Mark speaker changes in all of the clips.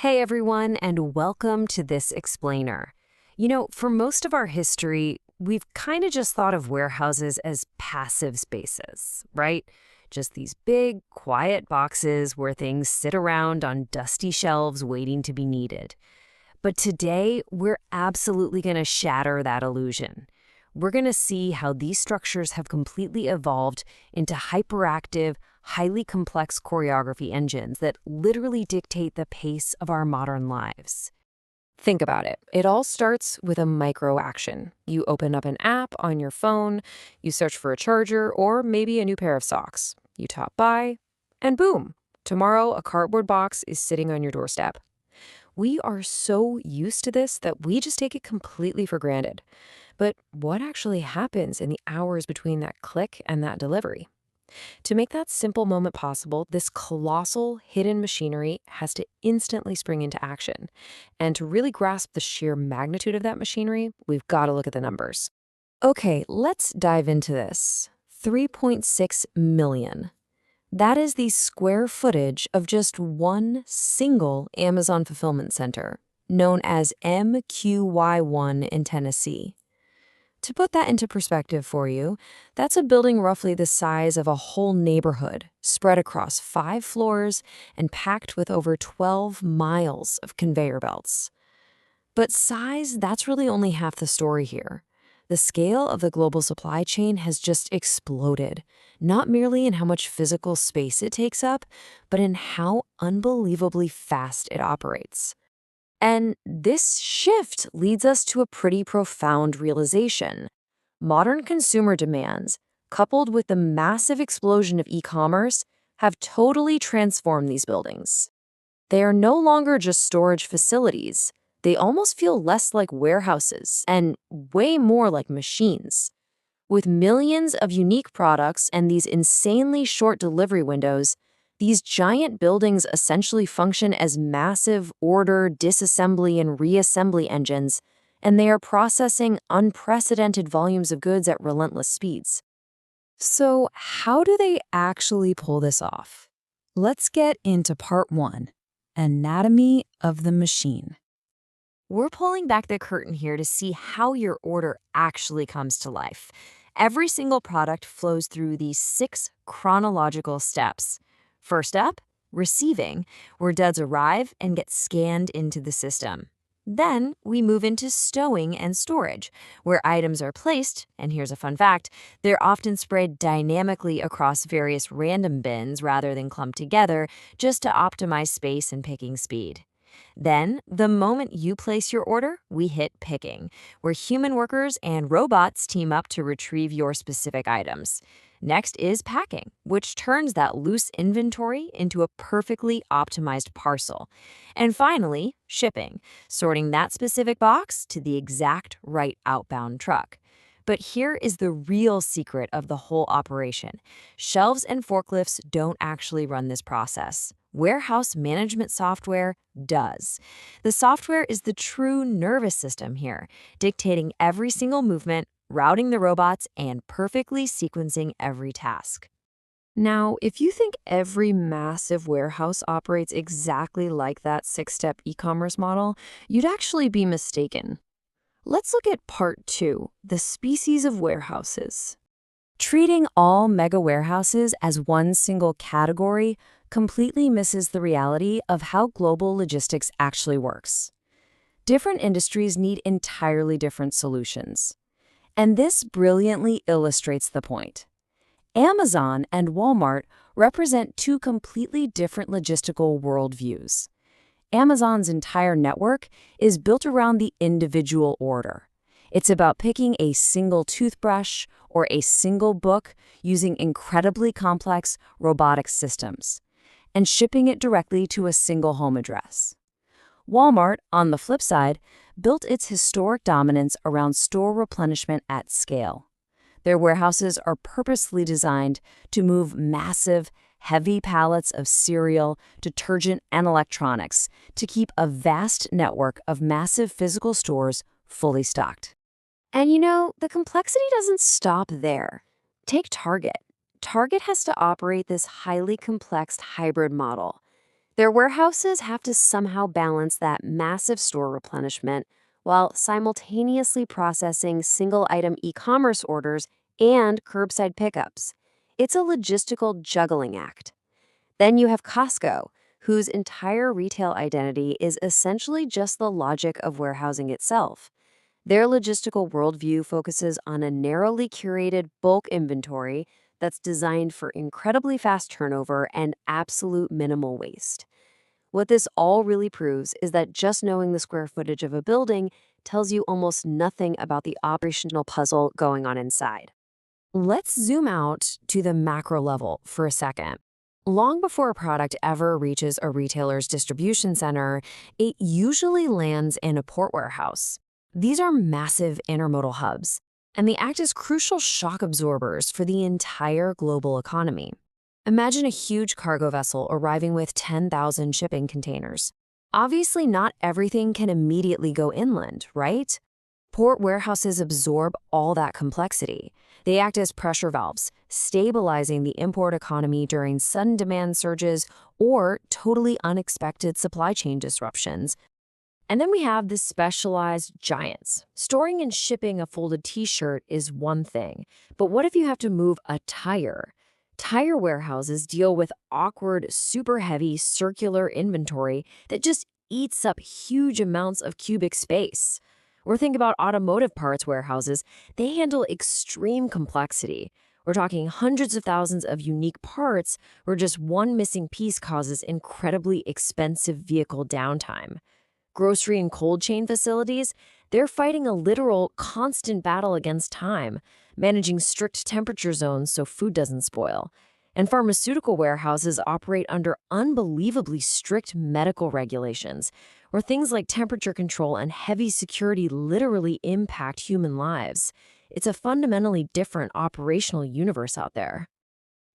Speaker 1: Hey everyone, and welcome to This Explainer. For most of our history, we've kind of just thought of warehouses as passive spaces, right? Just these big, quiet boxes where things sit around on dusty shelves waiting to be needed. But today, we're absolutely going to shatter that illusion. We're going to see how these structures have completely evolved into hyperactive, highly complex choreography engines that literally dictate the pace of our modern lives.
Speaker 2: Think about it. It all starts with a micro action. You open up an app on your phone, you search for a charger, or maybe a new pair of socks. You tap buy, and boom, tomorrow a cardboard box is sitting on your doorstep. We are so used to this that we just take it completely for granted. But what actually happens in the hours between that click and that delivery? To make that simple moment possible, this colossal hidden machinery has to instantly spring into action. And to really grasp the sheer magnitude of that machinery, we've got to look at the numbers. Okay, let's dive into this. 3.6 million. That is the square footage of just one single Amazon fulfillment center, known as MQY1 in Tennessee. To put that into perspective for you, that's a building roughly the size of a whole neighborhood, spread across 5 floors and packed with over 12 miles of conveyor belts. But size, that's really only half the story here. The scale of the global supply chain has just exploded, not merely in how much physical space it takes up, but in how unbelievably fast it operates. And this shift leads us to a pretty profound realization. Modern consumer demands, coupled with the massive explosion of e-commerce, have totally transformed these buildings. They are no longer just storage facilities. They almost feel less like warehouses and way more like machines. With millions of unique products and these insanely short delivery windows, these giant buildings essentially function as massive order, disassembly, and reassembly engines, and they are processing unprecedented volumes of goods at relentless speeds. So, how do they actually pull this off? Let's get into part 1, Anatomy of the Machine.
Speaker 1: We're pulling back the curtain here to see how your order actually comes to life. Every single product flows through these 6 chronological steps. First up, receiving, where duds arrive and get scanned into the system. Then we move into stowing and storage, where items are placed, and here's a fun fact, they're often spread dynamically across various random bins rather than clumped together just to optimize space and picking speed. Then, the moment you place your order, we hit picking, where human workers and robots team up to retrieve your specific items. Next is packing, which turns that loose inventory into a perfectly optimized parcel. And finally, shipping, sorting that specific box to the exact right outbound truck. But here is the real secret of the whole operation. Shelves and forklifts don't actually run this process. Warehouse management software does. The software is the true nervous system here, dictating every single movement, routing the robots, and perfectly sequencing every task.
Speaker 2: Now, if you think every massive warehouse operates exactly like that 6-step e-commerce model, you'd actually be mistaken. Let's look at part 2, the species of warehouses.
Speaker 1: Treating all mega warehouses as one single category completely misses the reality of how global logistics actually works. Different industries need entirely different solutions. And this brilliantly illustrates the point. Amazon and Walmart represent 2 completely different logistical worldviews. Amazon's entire network is built around the individual order. It's about picking a single toothbrush or a single book using incredibly complex robotics systems and shipping it directly to a single home address. Walmart, on the flip side, built its historic dominance around store replenishment at scale. Their warehouses are purposely designed to move massive, heavy pallets of cereal, detergent, and electronics to keep a vast network of massive physical stores fully stocked. And the complexity doesn't stop there. Take Target. Target has to operate this highly complex hybrid model. Their warehouses have to somehow balance that massive store replenishment while simultaneously processing single item e commerce orders and curbside pickups. It's a logistical juggling act. Then you have Costco, whose entire retail identity is essentially just the logic of warehousing itself. Their logistical worldview focuses on a narrowly curated bulk inventory that's designed for incredibly fast turnover and absolute minimal waste. What this all really proves is that just knowing the square footage of a building tells you almost nothing about the operational puzzle going on inside. Let's zoom out to the macro level for a second. Long before a product ever reaches a retailer's distribution center, it usually lands in a port warehouse. These are massive intermodal hubs, and they act as crucial shock absorbers for the entire global economy. Imagine a huge cargo vessel arriving with 10,000 shipping containers. Obviously, not everything can immediately go inland, right? Port warehouses absorb all that complexity. They act as pressure valves, stabilizing the import economy during sudden demand surges or totally unexpected supply chain disruptions. And then we have the specialized giants. Storing and shipping a folded t-shirt is one thing, but what if you have to move a tire? Tire warehouses deal with awkward, super heavy circular inventory that just eats up huge amounts of cubic space. Or think about automotive parts warehouses. They handle extreme complexity. We're talking hundreds of thousands of unique parts where just one missing piece causes incredibly expensive vehicle downtime. Grocery and cold chain facilities, they're fighting a literal constant battle against time, managing strict temperature zones so food doesn't spoil. And pharmaceutical warehouses operate under unbelievably strict medical regulations, where things like temperature control and heavy security literally impact human lives. It's a fundamentally different operational universe out there.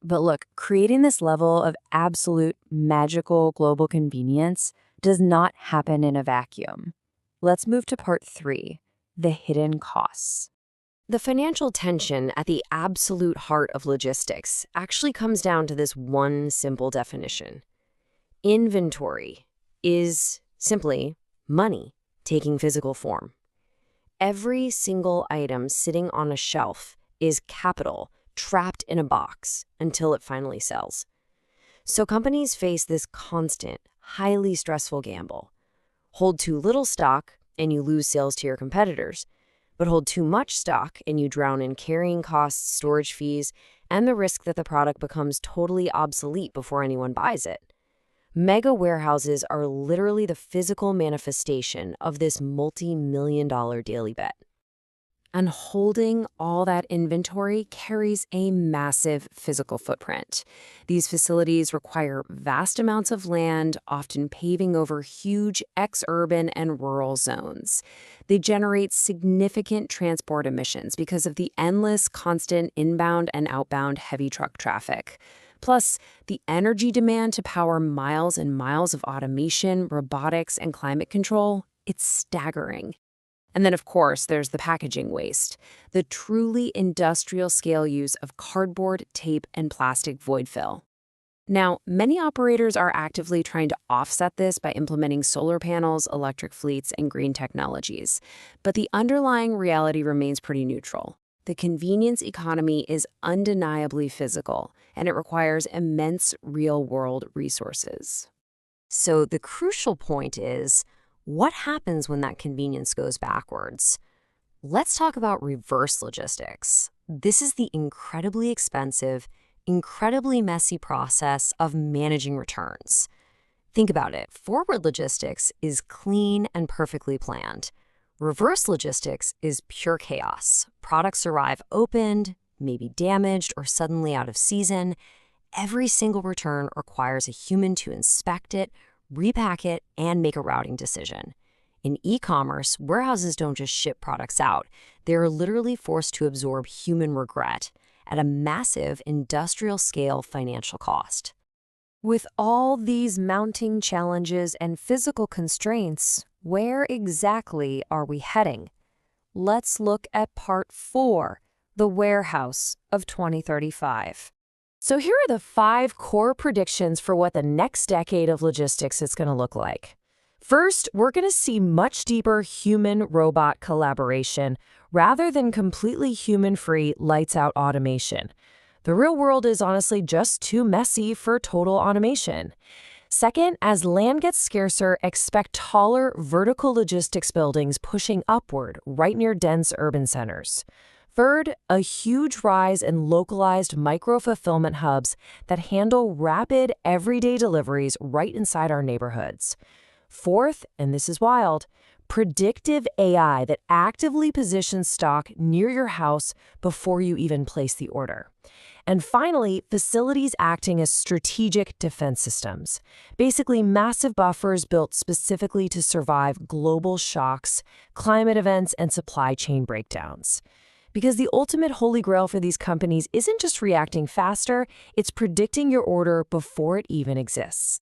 Speaker 1: But look, creating this level of absolute magical global convenience does not happen in a vacuum. Let's move to part 3, the hidden costs. The financial tension at the absolute heart of logistics actually comes down to this one simple definition. Inventory is simply money taking physical form. Every single item sitting on a shelf is capital trapped in a box until it finally sells. So companies face this constant, highly stressful gamble. Hold too little stock and you lose sales to your competitors, but hold too much stock and you drown in carrying costs, storage fees, and the risk that the product becomes totally obsolete before anyone buys it. Mega warehouses are literally the physical manifestation of this multi-million-dollar daily bet. And holding all that inventory carries a massive physical footprint. These facilities require vast amounts of land, often paving over huge ex-urban and rural zones. They generate significant transport emissions because of the endless, constant inbound and outbound heavy truck traffic. Plus, the energy demand to power miles and miles of automation, robotics, and climate control, it's staggering. And then, of course, there's the packaging waste, the truly industrial-scale use of cardboard, tape, and plastic void fill. Now, many operators are actively trying to offset this by implementing solar panels, electric fleets, and green technologies. But the underlying reality remains pretty neutral. The convenience economy is undeniably physical, and it requires immense real-world resources. So the crucial point is, what happens when that convenience goes backwards? Let's talk about reverse logistics. This is the incredibly expensive, incredibly messy process of managing returns. Think about it. Forward logistics is clean and perfectly planned. Reverse logistics is pure chaos. Products arrive opened, maybe damaged, or suddenly out of season. Every single return requires a human to inspect it, repack it, and make a routing decision. In e-commerce, warehouses don't just ship products out. They're literally forced to absorb human regret at a massive industrial-scale financial cost. With all these mounting challenges and physical constraints, where exactly are we heading? Let's look at part 4, the warehouse of 2035.
Speaker 2: So here are the 5 core predictions for what the next decade of logistics is going to look like. First, we're going to see much deeper human-robot collaboration rather than completely human-free lights-out automation. The real world is honestly just too messy for total automation. Second, as land gets scarcer, expect taller vertical logistics buildings pushing upward right near dense urban centers. Third, a huge rise in localized micro-fulfillment hubs that handle rapid, everyday deliveries right inside our neighborhoods. Fourth, and this is wild, predictive AI that actively positions stock near your house before you even place the order. And finally, facilities acting as strategic defense systems, basically massive buffers built specifically to survive global shocks, climate events, and supply chain breakdowns. Because the ultimate holy grail for these companies isn't just reacting faster, it's predicting your order before it even exists.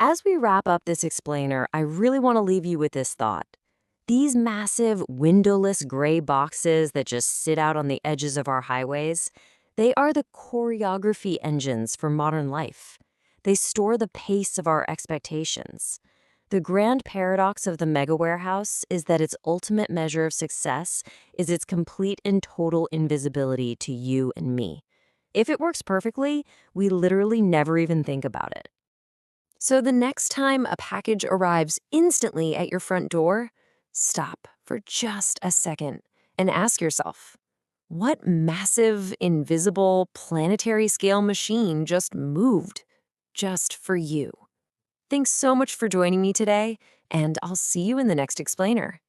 Speaker 1: As we wrap up this explainer, I really want to leave you with this thought. These massive, windowless gray boxes that just sit out on the edges of our highways, they are the choreography engines for modern life. They store the pace of our expectations. The grand paradox of the mega warehouse is that its ultimate measure of success is its complete and total invisibility to you and me. If it works perfectly, we literally never even think about it. So the next time a package arrives instantly at your front door, stop for just a second and ask yourself, what massive, invisible, planetary scale machine just moved just for you? Thanks so much for joining me today, and I'll see you in the next explainer.